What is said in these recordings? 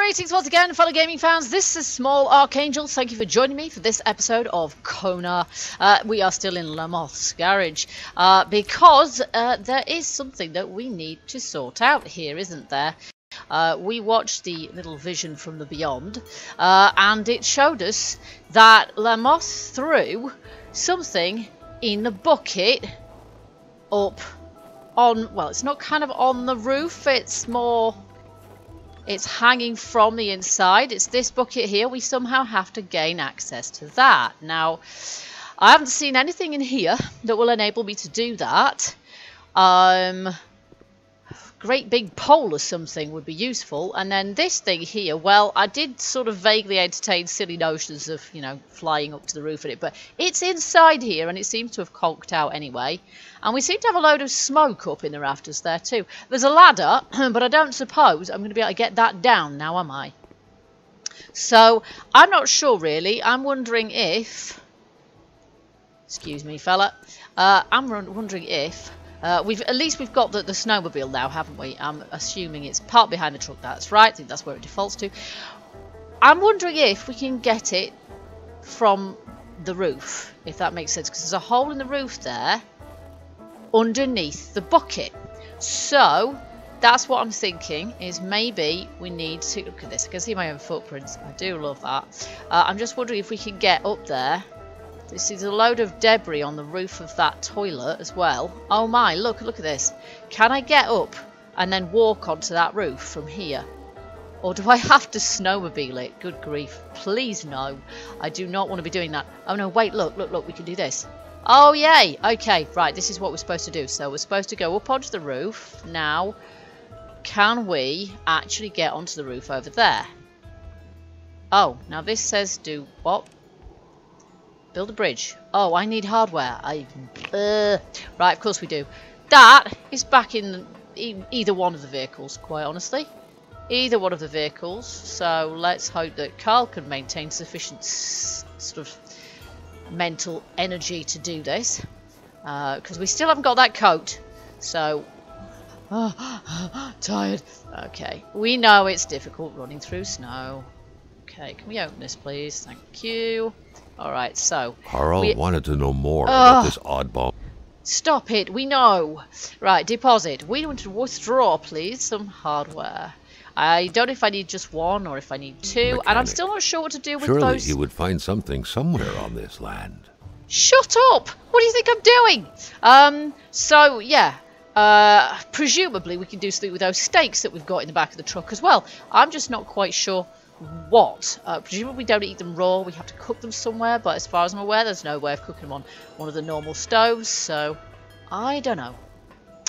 Greetings once again, fellow gaming fans. This is Small Archangel. Thank you for joining me for this episode of KONA. We are still in Lamothe's garage because there is something that we need to sort out here, isn't there? We watched the little vision from the beyond and it showed us that Lamothe threw something in the bucket up on, well, it's not kind of on the roof, it's more... it's hanging from the inside. It's this bucket here. We somehow have to gain access to that. Now, I haven't seen anything in here that will enable me to do that. Great big pole or something would be useful. And then this thing here, well, I did sort of vaguely entertain silly notions of, you know, flying up to the roof of it. But it's inside here and it seems to have conked out anyway. And we seem to have a load of smoke up in the rafters there too. There's a ladder, but I don't suppose I'm going to be able to get that down now, am I? So, I'm not sure really. I'm wondering if... excuse me, fella. I'm wondering if... at least we've got the snowmobile now, haven't we? I'm assuming it's parked behind the truck. That's right. I think that's where it defaults to. I'm wondering if we can get it from the roof, if that makes sense. Because there's a hole in the roof there underneath the bucket. So, that's what I'm thinking, is maybe we need to... look at this. I can see my own footprints. I do love that. I'm just wondering if we can get up there. This is a load of debris on the roof of that toilet as well. Oh my, look at this. Can I get up and then walk onto that roof from here? Or do I have to snowmobile it? Good grief. Please no. I do not want to be doing that. Oh no, wait, look, we can do this. Oh yay! Okay, right, this is what we're supposed to do. So we're supposed to go up onto the roof. Now, can we actually get onto the roof over there? Oh, now this says do what? Build a bridge. Oh, I need hardware. Right, of course we do. That is back in either one of the vehicles, quite honestly. Either one of the vehicles. So let's hope that Carl can maintain sufficient sort of mental energy to do this. Because we still haven't got that coat. So... tired. Okay. We know it's difficult running through snow. Okay, can we open this, please? Thank you. Alright, so... Carl wanted to know more about this oddball. Stop it, we know. Right, deposit. We want to withdraw, please, some hardware. I don't know if I need just one or if I need two. Mechanic. And I'm still not sure what to do with Surely those... he would find something somewhere on this land. Shut up! What do you think I'm doing? So, yeah. Presumably we can do something with those stakes that we've got in the back of the truck as well. I'm just not quite sure... what? Presumably we don't eat them raw, we have to cook them somewhere, but as far as I'm aware there's no way of cooking them on one of the normal stoves, so I don't know.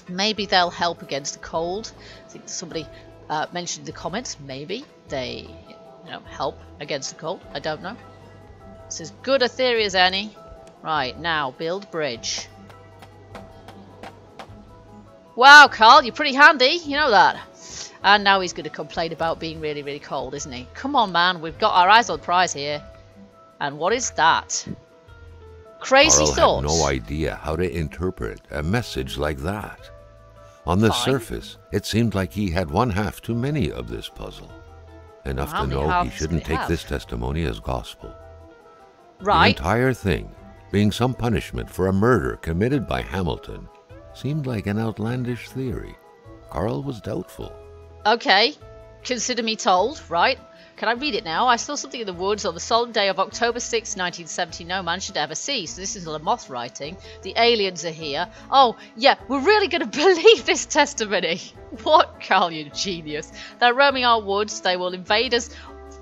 Maybe they'll help against the cold. I think somebody mentioned in the comments, maybe they help against the cold. I don't know. It's as good a theory as any. Right, now build bridge. Wow, Carl, you're pretty handy, you know that. And now he's going to complain about being really, really cold, isn't he? Come on, man. We've got our eyes on the prize here. And what is that? Crazy Carl thoughts. had no idea how to interpret a message like that. On the surface, it seemed like he had one half too many of this puzzle. Enough to know he shouldn't take this testimony as gospel. Right. The entire thing, being some punishment for a murder committed by Hamilton, seemed like an outlandish theory. Carl was doubtful. Okay, consider me told, right? Can I read it now? I saw something in the woods on the solemn day of October 6, 1970 no man should ever see. So this is Lamothe writing. The aliens are here. Oh, yeah, we're really going to believe this testimony. What, Carl, you genius. They're roaming our woods. They will invade us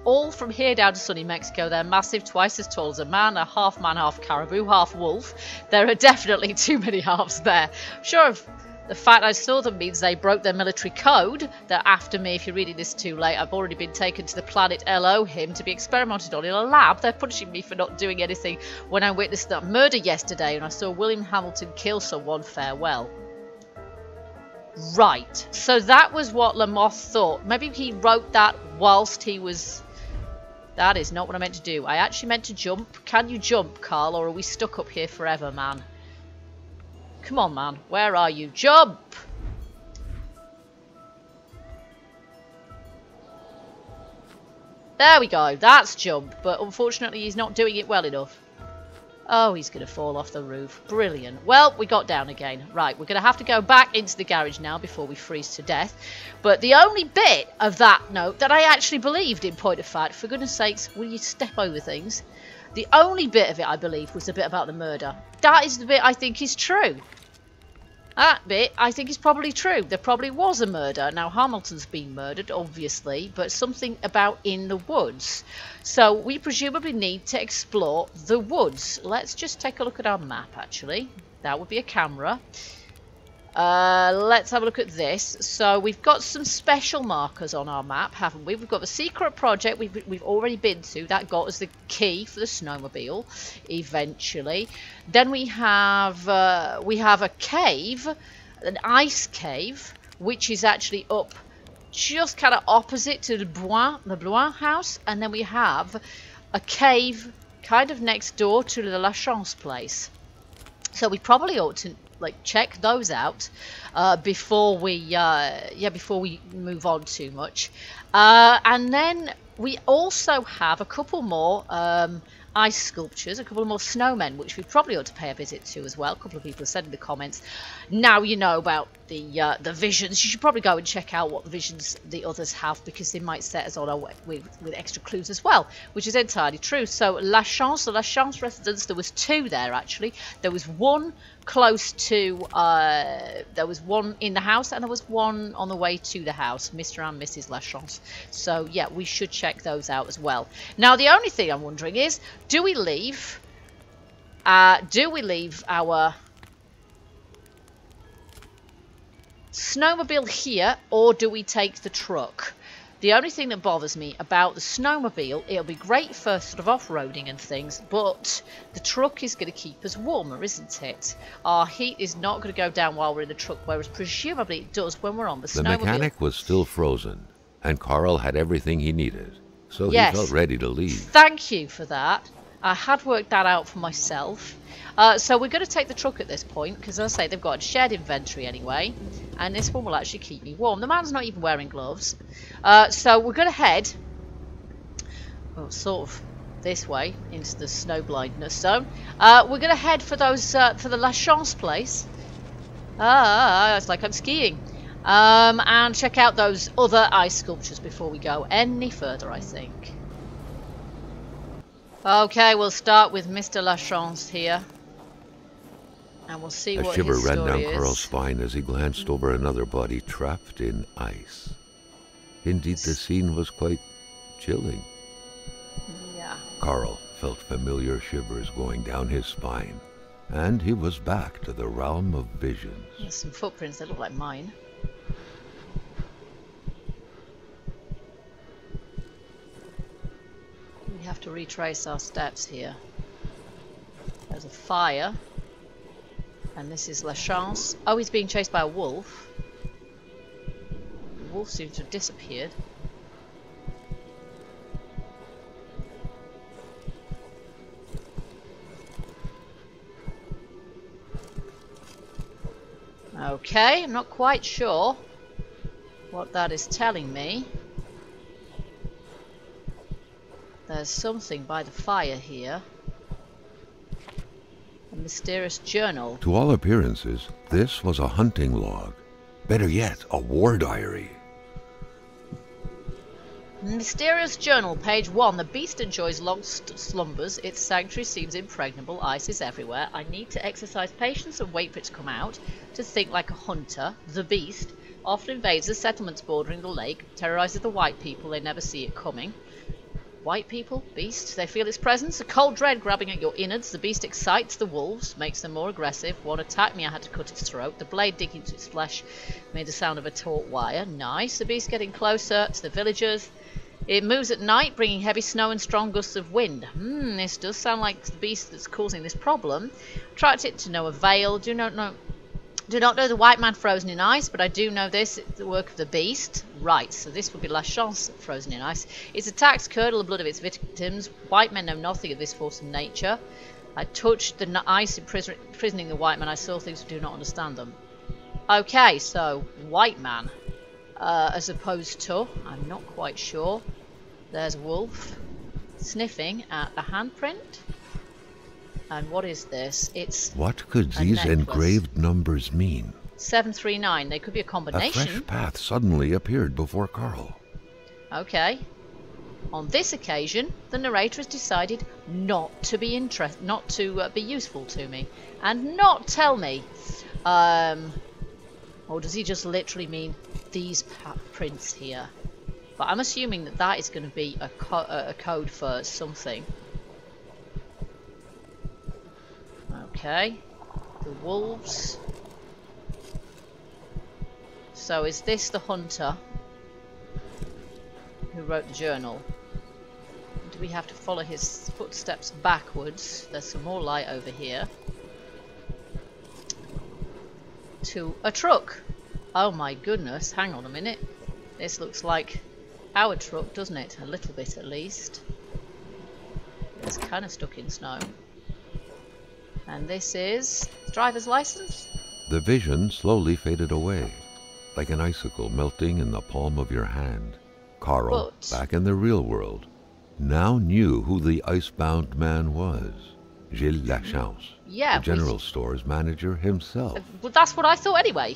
all from here down to sunny Mexico. They're massive, twice as tall as a man, half caribou, half wolf. There are definitely too many halves there. I'm sure if... the fact I saw them means they broke their military code. They're after me. If you're reading this too late, I've already been taken to the planet Elohim to be experimented on in a lab. They're punishing me for not doing anything when I witnessed that murder yesterday and I saw William Hamilton kill someone. Farewell. Right. So that was what Lamothe thought. Maybe he wrote that whilst he was... that is not what I meant to do. I actually meant to jump. Can you jump, Carl, or are we stuck up here forever, man? Come on, man. Where are you? Jump! There we go. That's jump. But unfortunately, he's not doing it well enough. Oh, he's going to fall off the roof. Brilliant. Well, we got down again. Right, we're going to have to go back into the garage now before we freeze to death. But the only bit of that note that I actually believed, in point of fact, for goodness sakes, will you step over things? The only bit of it I believe was the bit about the murder. That is the bit I think is true. That bit, I think, is probably true. There probably was a murder. Now, Hamilton's been murdered, obviously, but something about in the woods. So, we presumably need to explore the woods. Let's just take a look at our map, actually. That would be a camera. Let's have a look at this. So, we've got some special markers on our map, haven't we? We've got the secret project we've already been to. That got us the key for the snowmobile, eventually. Then we have a cave, an ice cave, which is actually up just kind of opposite to the Blois house. And then we have a cave kind of next door to the Lachance place. So we probably ought to check those out before we move on too much. And then we also have a couple more ice sculptures, a couple more snowmen, which we probably ought to pay a visit to as well. A couple of people have said in the comments. Now you know about the visions. You should probably go and check out what visions the others have, because they might set us on our way with extra clues as well, which is entirely true. So Lachance, the Lachance residence, there was two there actually. There was one close to, there was one in the house, and there was one on the way to the house, Mr. and Mrs. Lachance. So yeah, we should check those out as well. Now the only thing I'm wondering is, do we leave our snowmobile here, or do we take the truck? The only thing that bothers me about the snowmobile, it'll be great for sort of off-roading and things, but the truck is going to keep us warmer, isn't it? Our heat is not going to go down while we're in the truck, whereas presumably it does when we're on the snowmobile. The mechanic was still frozen, and Carl had everything he needed, so he felt ready to leave. Thank you for that. I had worked that out for myself. So we're going to take the truck at this point, because as I say, they've got a shared inventory anyway, and this one will actually keep me warm. The man's not even wearing gloves. So we're going to head sort of this way into the snow blindness zone. We're going to head for those for the Lachance place. It's like I'm skiing. And check out those other ice sculptures before we go any further, I think. Okay, we'll start with Mr. Lachance here. And we'll see what his story is. A shiver ran down Carl's spine as he glanced over another body trapped in ice. Indeed, the scene was quite chilling. Yeah. Carl felt familiar shivers going down his spine, and he was back to the realm of visions. There's some footprints that look like mine. We have to retrace our steps here. There's a fire. And this is Lachance. Oh, he's being chased by a wolf. The wolf seems to have disappeared. Okay, I'm not quite sure what that is telling me. There's something by the fire here. A mysterious journal. To all appearances, this was a hunting log. Better yet, a war diary. Mysterious journal, page 1. The beast enjoys long slumbers. Its sanctuary seems impregnable. Ice is everywhere. I need to exercise patience and wait for it to come out. To think like a hunter. The beast often invades the settlements bordering the lake. Terrorizes the white people. They never see it coming. White people, beast, they feel its presence, a cold dread grabbing at your innards. The beast excites the wolves, makes them more aggressive. One attacked me, I had to cut its throat. The blade digging into its flesh made the sound of a taut wire. Nice. The beast getting closer to the villagers. It moves at night, bringing heavy snow and strong gusts of wind. This does sound like the beast that's causing this problem. Tracked it to no avail. Do not know the white man frozen in ice, but I do know this. It's the work of the beast. Right, so this would be Lachance frozen in ice. Its attacks curdle the blood of its victims. White men know nothing of this force of nature. I touched the ice imprisoning the white man. I saw things but do not understand them. Okay, so white man. As opposed to, I'm not quite sure. There's a wolf sniffing at a handprint. And what is this? It's what could these engraved numbers mean? 739. They could be a combination. A fresh path suddenly appeared before Carl. Okay. On this occasion, the narrator has decided not to be useful to me, and not tell me. Or does he just literally mean these prints here? But I'm assuming that that is going to be a code for something. Okay. The wolves. So is this the hunter who wrote the journal? Do we have to follow his footsteps backwards? There's some more light over here. To a truck. Oh my goodness, hang on a minute. This looks like our truck, doesn't it? A little bit at least. It's kind of stuck in snow. And this is driver's license? The vision slowly faded away, like an icicle melting in the palm of your hand. Carl, back in the real world, now knew who the icebound man was. Gilles Lachance, the general store's manager himself. Well, that's what I thought anyway.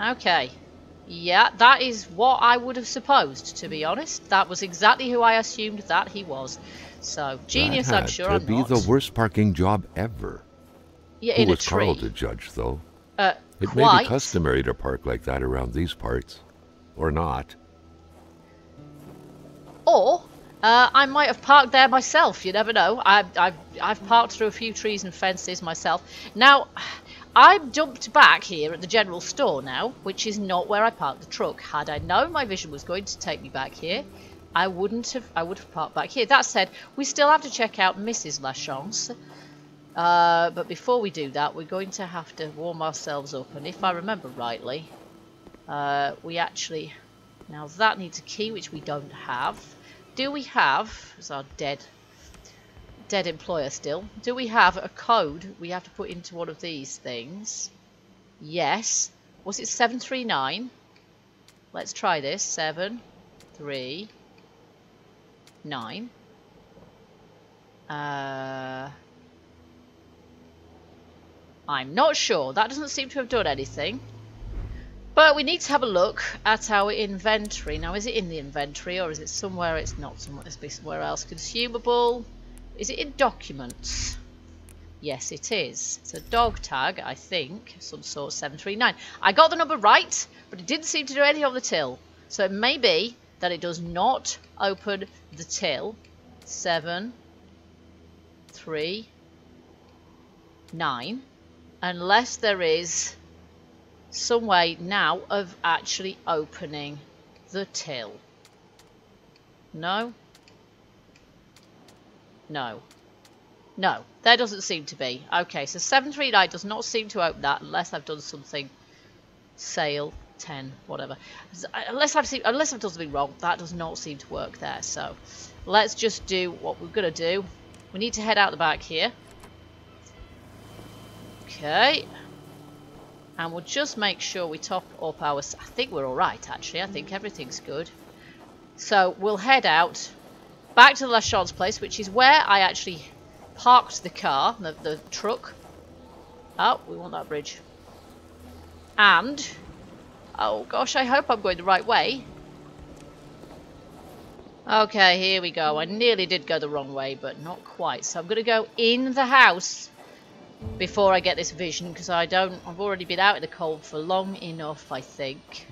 Okay. Yeah, that is what I would have supposed, to be honest. That was exactly who I assumed that he was. So, genius, I'm sure I'm not. That had to be the worst parking job ever. Yeah, who in a was tree. Carl to judge, though? It Quite. may be customary to park like that around these parts. Or not. Or I might have parked there myself. You never know. I've parked through a few trees and fences myself. Now, I'm jumped back here at the general store now, which is not where I parked the truck. Had I known my vision was going to take me back here, I would have parked back here. That said, we still have to check out Mrs. Lachance. But before we do that, we're going to have to warm ourselves up. And if I remember rightly, we actually... Now that needs a key, which we don't have. Do we have, as our dead employer still, do we have a code we have to put into one of these things? Yes. Was it 739? Let's try this. 739. I'm not sure. That doesn't seem to have done anything. But we need to have a look at our inventory. Now, is it in the inventory or is it somewhere it's not somewhere? It's somewhere else. Consumable. Is it in documents? Yes, it is. It's a dog tag, I think. Some sort, 739. I got the number right, but it didn't seem to do anything on the till. So it may be that it does not open the till. 739. Unless there is some way now of actually opening the till. No? No. No, there doesn't seem to be. Okay, so 739 does not seem to open that unless I've done something. Sale 10, whatever. Unless I've done something wrong, that does not seem to work there. So let's just do what we're gonna do. We need to head out the back here. Okay. And we'll just make sure we top up our... I think we're alright, actually. I think everything's good. So we'll head out back to the Lachance place, which is where I actually parked the car, the truck. Oh, we want that bridge. And... oh, gosh, I hope I'm going the right way. Okay, here we go. I nearly did go the wrong way, but not quite. So I'm going to go in the house before I get this vision, because I've already been out in the cold for long enough, I think.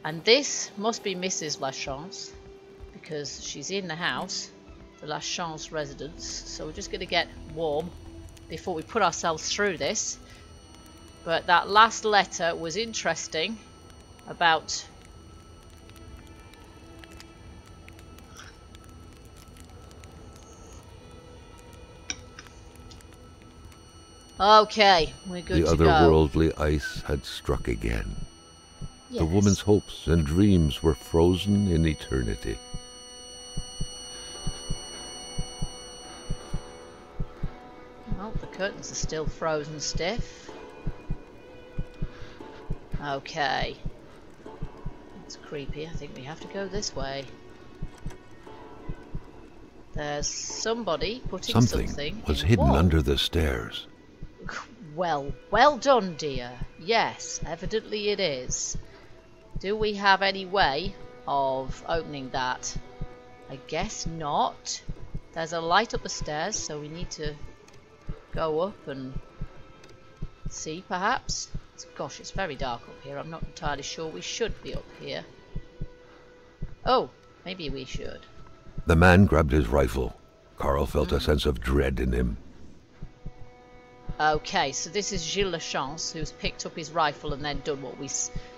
And this must be Mrs. Lachance, because she's in the house, the Lachance residence. So we're just going to get warm before we put ourselves through this. But that last letter was interesting about... okay, we're good to go. The otherworldly ice had struck again. Yes. The woman's hopes and dreams were frozen in eternity. Well, the curtains are still frozen stiff. Okay. It's creepy. I think we have to go this way. There's somebody putting something was in hidden wall. under the stairs. Well done, dear. Yes, evidently it is. Do we have any way of opening that? I guess not. There's a light up the stairs, so we need to go up and see, perhaps. Gosh, it's very dark up here. I'm not entirely sure we should be up here. Oh, maybe we should. The man grabbed his rifle. Carl felt a sense of dread in him. Okay, so this is Gilles Lachance, who's picked up his rifle and then done what we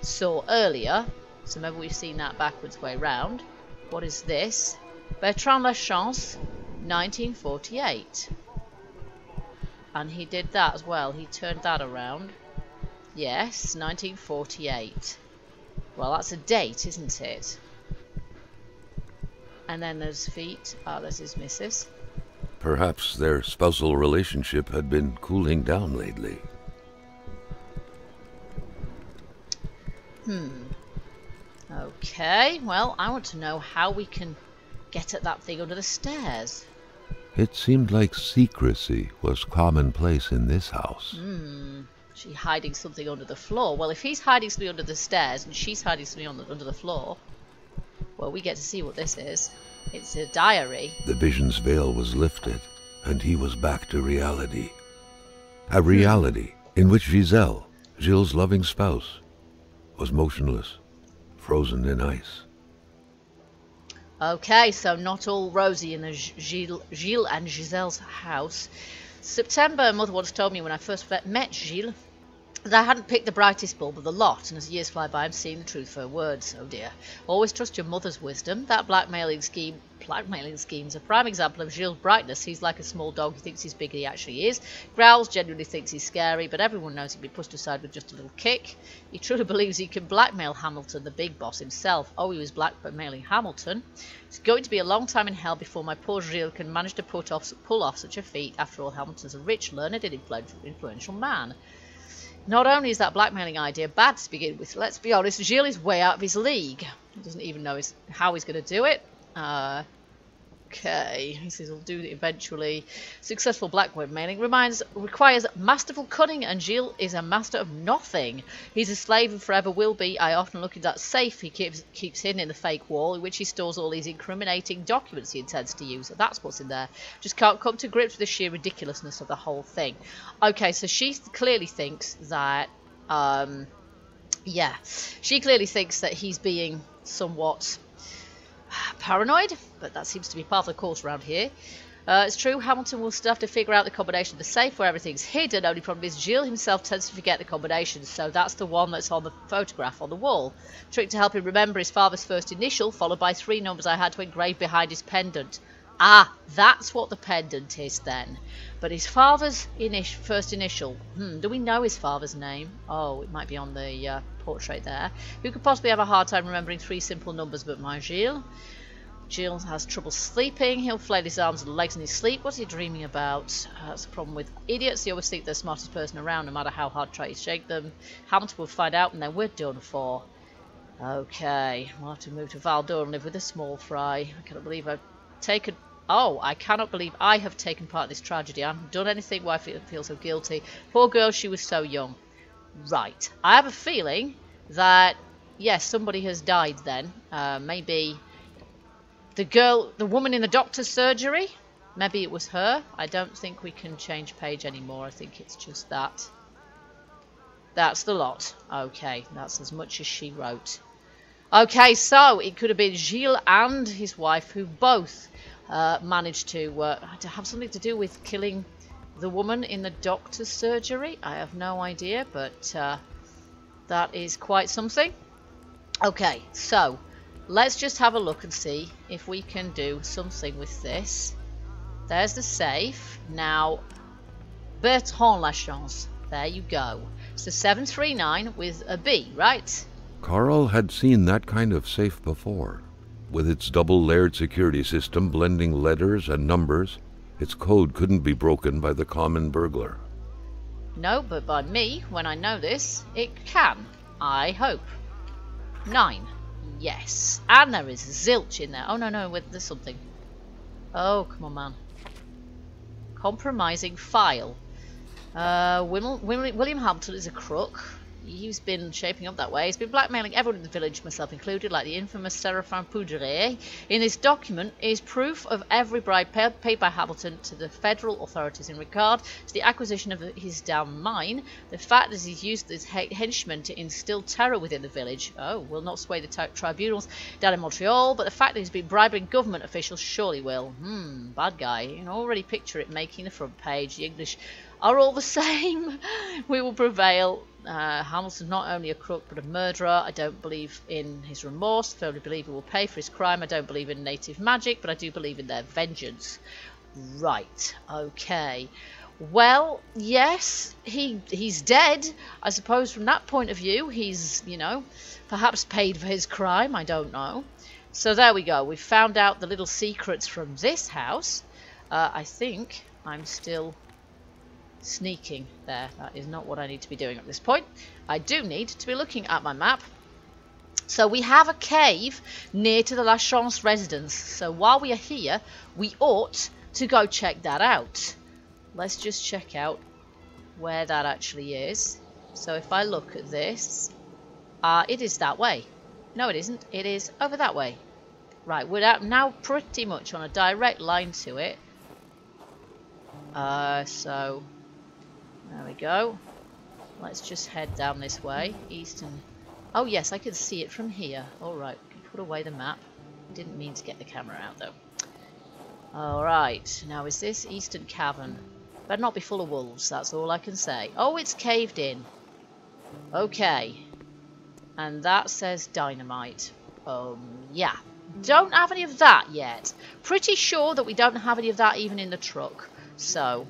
saw earlier. So maybe we've seen that backwards way round. What is this? Bertrand Lachance, 1948. And he did that as well. He turned that around. Yes, 1948. Well, that's a date, isn't it? And then there's feet. Ah, there's his missus. Perhaps their spousal relationship had been cooling down lately. Okay, well, I want to know how we can get at that thing under the stairs. It seemed like secrecy was commonplace in this house. She hiding something under the floor. Well, if he's hiding something under the stairs and she's hiding something under the floor, well, we get to see what this is. It's a diary. The vision's veil was lifted, and he was back to reality. A reality in which Giselle, Gilles' loving spouse, was motionless, frozen in ice. Okay, so not all rosy in the Gilles and Giselle's house. September, Mother once told me when I first met Gilles that I hadn't picked the brightest bulb of the lot, and as years fly by I'm seeing the truth for her words. Oh dear. Always trust your mother's wisdom. That blackmailing scheme's a prime example of Gilles' brightness. He's like a small dog who thinks he's bigger than he actually is. Growls, genuinely thinks he's scary, but everyone knows he'd be pushed aside with just a little kick. He truly believes he can blackmail Hamilton, the big boss himself. Oh, he was blackmailing Hamilton. It's going to be a long time in hell before my poor Gilles can manage to pull off such a feat. After all, Hamilton's a rich, learned and influential man. Not only is that blackmailing idea bad to begin with, let's be honest, Gilles is way out of his league. He doesn't even know how he's going to do it. Okay, he says he'll do it eventually. Successful blackmailing requires masterful cunning, and Gilles is a master of nothing. He's a slave and forever will be. I often look at that safe he keeps hidden in the fake wall, in which he stores all these incriminating documents he intends to use. That's what's in there. Just can't come to grips with the sheer ridiculousness of the whole thing. Okay, so she clearly thinks that, she clearly thinks that he's being somewhat paranoid, but that seems to be part of the course around here. It's true, Hamilton will still have to figure out the combination of the safe where everything's hidden. Only problem is Gilles himself tends to forget the combinations, so that's the one that's on the photograph on the wall. Trick to help him remember his father's first initial, followed by 3 numbers I had to engrave behind his pendant. Ah, that's what the pendant is then. But his father's first initial. Do we know his father's name? Oh, it might be on the portrait there. Who could possibly have a hard time remembering 3 simple numbers but my Gilles? Gilles has trouble sleeping. He'll flail his arms and legs in his sleep. What's he dreaming about? That's the problem with idiots. They always think they're the smartest person around, no matter how hard try to shake them. Hamilton will find out, and then we're done for. Okay, we'll have to move to Val d'Or and live with a small fry. I cannot believe I've taken... Oh, I cannot believe I have taken part in this tragedy. I haven't done anything why I feel so guilty. Poor girl, she was so young. Right. I have a feeling that, yes, somebody has died then. Maybe the woman in the doctor's surgery. Maybe it was her. I don't think we can change page anymore. I think it's just that. That's the lot. Okay, that's as much as she wrote. Okay, so it could have been Gilles and his wife who both managed to have something to do with killing the woman in the doctor's surgery. I have no idea, but that is quite something. Okay, so let's just have a look and see if we can do something with this. There's the safe. Now, Bertrand Lachance. There you go. So 739 with a B, right? Carl had seen that kind of safe before. With its double-layered security system blending letters and numbers, its code couldn't be broken by the common burglar. No, but by me, when I know this, it can. I hope. 9. Yes. And there is zilch in there. Oh, no, there's something. Oh, come on, man. Compromising file. William Hamilton is a crook. He's been shaping up that way. He's been blackmailing everyone in the village, myself included, like the infamous Séraphin Poudre. In this document is proof of every bribe paid by Hamilton to the federal authorities in regard to the acquisition of his damn mine. The fact that he's used his henchmen to instill terror within the village, will not sway the tribunals down in Montreal, but the fact that he's been bribing government officials surely will. Bad guy. You can already picture it making the front page. The English are all the same. We will prevail. Hamilton's not only a crook but a murderer. I don't believe in his remorse. I firmly believe he will pay for his crime. I don't believe in native magic, but I do believe in their vengeance. Right, okay. Well, yes, he's dead. I suppose from that point of view, he's, perhaps paid for his crime. I don't know. So there we go. We've found out the little secrets from this house. I think I'm still sneaking there. That is not what I need to be doing at this point. I do need to be looking at my map. So we have a cave near to the Lachance residence. So while we are here, we ought to go check that out. Let's just check out where that actually is. So if I look at this, it is that way. No, it isn't. It is over that way. Right, we're now pretty much on a direct line to it. So there we go. Let's just head down this way. Eastern. Oh yes, I can see it from here. Alright, we can put away the map. Didn't mean to get the camera out though. Alright, now is this Eastern Cavern? Better not be full of wolves, that's all I can say. Oh, it's caved in. Okay. And that says dynamite. Yeah. Don't have any of that yet. Pretty sure that we don't have any of that even in the truck. So,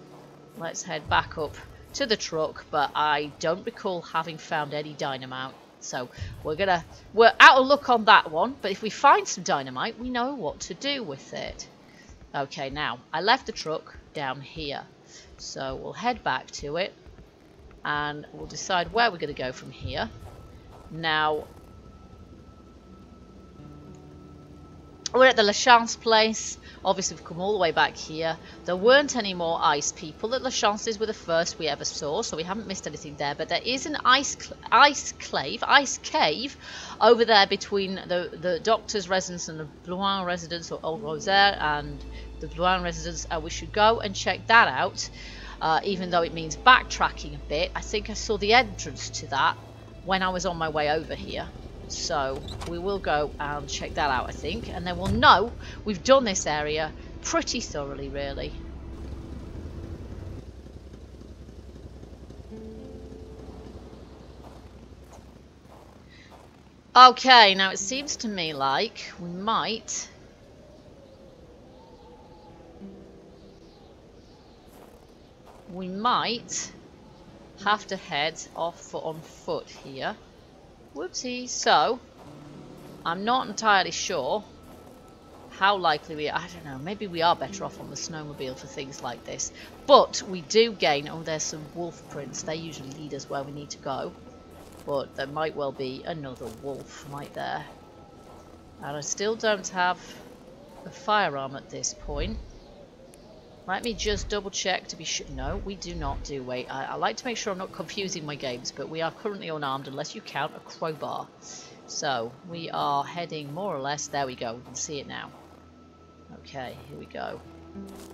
let's head back up to the truck, but I don't recall having found any dynamite. So we're out of luck on that one, but if we find some dynamite, we know what to do with it. Okay, now I left the truck down here, so we'll head back to it and we'll decide where we're going to go from here. Now we're at the Lachance place. Obviously, we've come all the way back here. There weren't any more ice people. The Lachances were the first we ever saw, so we haven't missed anything there. But there is an ice cave over there between the doctor's residence and the Blois residence, or Old Rosaire, and the Blois residence. We should go and check that out, even though it means backtracking a bit. I think I saw the entrance to that when I was on my way over here. So we will go and check that out, I think, and then we'll know we've done this area pretty thoroughly, really. Okay, now it seems to me like we might have to head off on foot here. Whoopsie. So, I'm not entirely sure how likely we are. I don't know, maybe we are better off on the snowmobile for things like this. But we do gain, oh, there's some wolf prints. They usually lead us where we need to go. But there might well be another wolf right there. And I still don't have a firearm at this point. Let me just double check to be sure. No, we do not do. Wait, I like to make sure I'm not confusing my games, but we are currently unarmed unless you count a crowbar. So, we are heading more or less. There we go. We can see it now. Okay, here we go.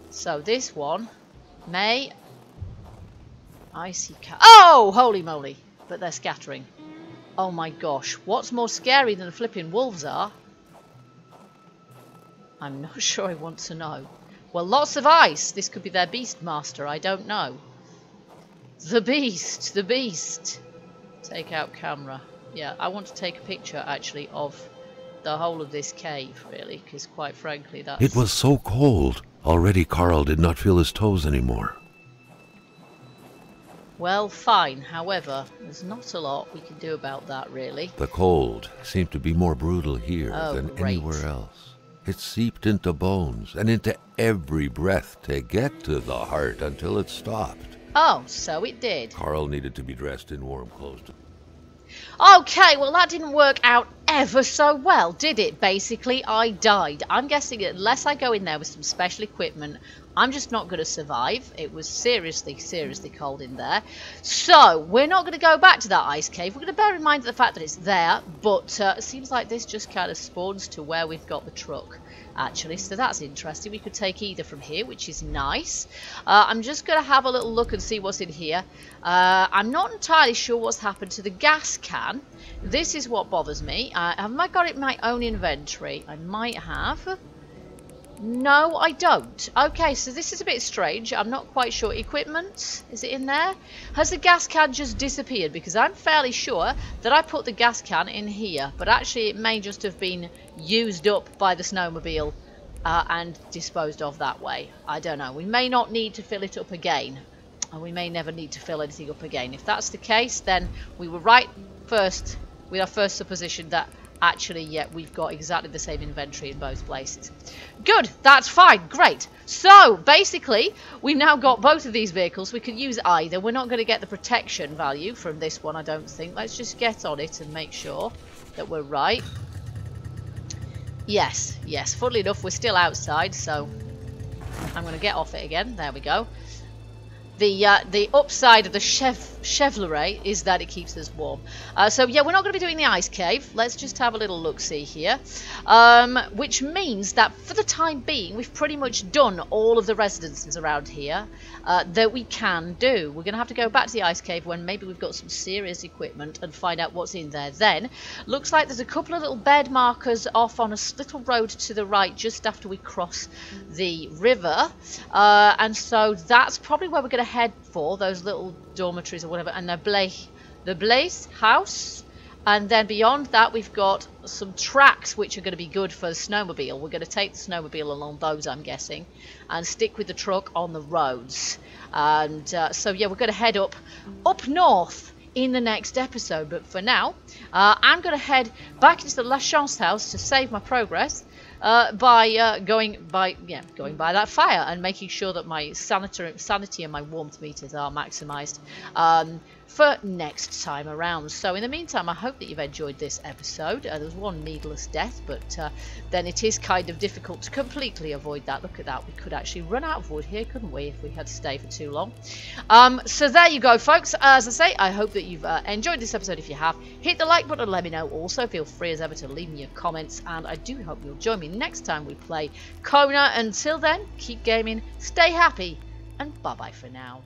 So, this one may... Icy cat. Oh, holy moly. But they're scattering. Oh my gosh. What's more scary than the flipping wolves are? I'm not sure I want to know. Well, lots of ice. This could be their beast master. I don't know. The beast. The beast. Take out camera. Yeah, I want to take a picture, actually, of the whole of this cave, really, because quite frankly, that's... It was so cold. Already Carl did not feel his toes anymore. Well, fine. However, there's not a lot we can do about that, really. The cold seemed to be more brutal here than great. Anywhere else. It seeped into bones and into every breath to get to the heart until it stopped. Oh, so it did. Carl needed to be dressed in warm clothes. Okay, well that didn't work out ever so well, did it? Basically, I died. I'm guessing unless I go in there with some special equipment, I'm just not going to survive. It was seriously, seriously cold in there. So, we're not going to go back to that ice cave. We're going to bear in mind the fact that it's there, but it seems like this just kind of spawns to where we've got the truck, actually. So that's interesting. We could take either from here, which is nice. I'm just going to have a little look and see what's in here. I'm not entirely sure what's happened to the gas can. This is what bothers me. Have I got it in my own inventory? I might have. No, I don't. Okay, so this is a bit strange. I'm not quite sure. Equipment, is it in there? Has the gas can just disappeared? Because I'm fairly sure that I put the gas can in here. But actually, it may just have been used up by the snowmobile and disposed of that way. I don't know. We may not need to fill it up again. And we may never need to fill anything up again. If that's the case, then we were right first with our first supposition that actually, yeah, we've got exactly the same inventory in both places. Good, that's fine, great. So, basically, we've now got both of these vehicles. We can use either. We're not going to get the protection value from this one, I don't think. Let's just get on it and make sure that we're right. Yes, yes, funnily enough, we're still outside, so I'm going to get off it again. There we go. The upside of the Chevrolet is that it keeps us warm. So yeah, we're not going to be doing the ice cave. Let's just have a little look-see here. Which means that for the time being, we've pretty much done all of the residences around here that we can do. We're going to have to go back to the ice cave when maybe we've got some serious equipment and find out what's in there then. Looks like there's a couple of little bed markers off on a little road to the right just after we cross the river. And so that's probably where we're going to head for, those little dormitories or whatever, and the Blaze house. And then beyond that we've got some tracks which are going to be good for the snowmobile. We're going to take the snowmobile along those, I'm guessing, and stick with the truck on the roads. And so yeah, we're going to head up north in the next episode. But for now, I'm going to head back into the Lachance house to save my progress. By going by that fire and making sure that my sanity and my warmth meters are maximised for next time around. So in the meantime, I hope that you've enjoyed this episode. There was one needless death, but then it is kind of difficult to completely avoid that. Look at that, we could actually run out of wood here, couldn't we, if we had to stay for too long. So there you go, folks. As I say, I hope that you've enjoyed this episode. If you have, hit the like button and let me know. Also, feel free as ever to leave me your comments, and I do hope you'll join me next time we play KONA. Until then, keep gaming, stay happy, and bye bye for now.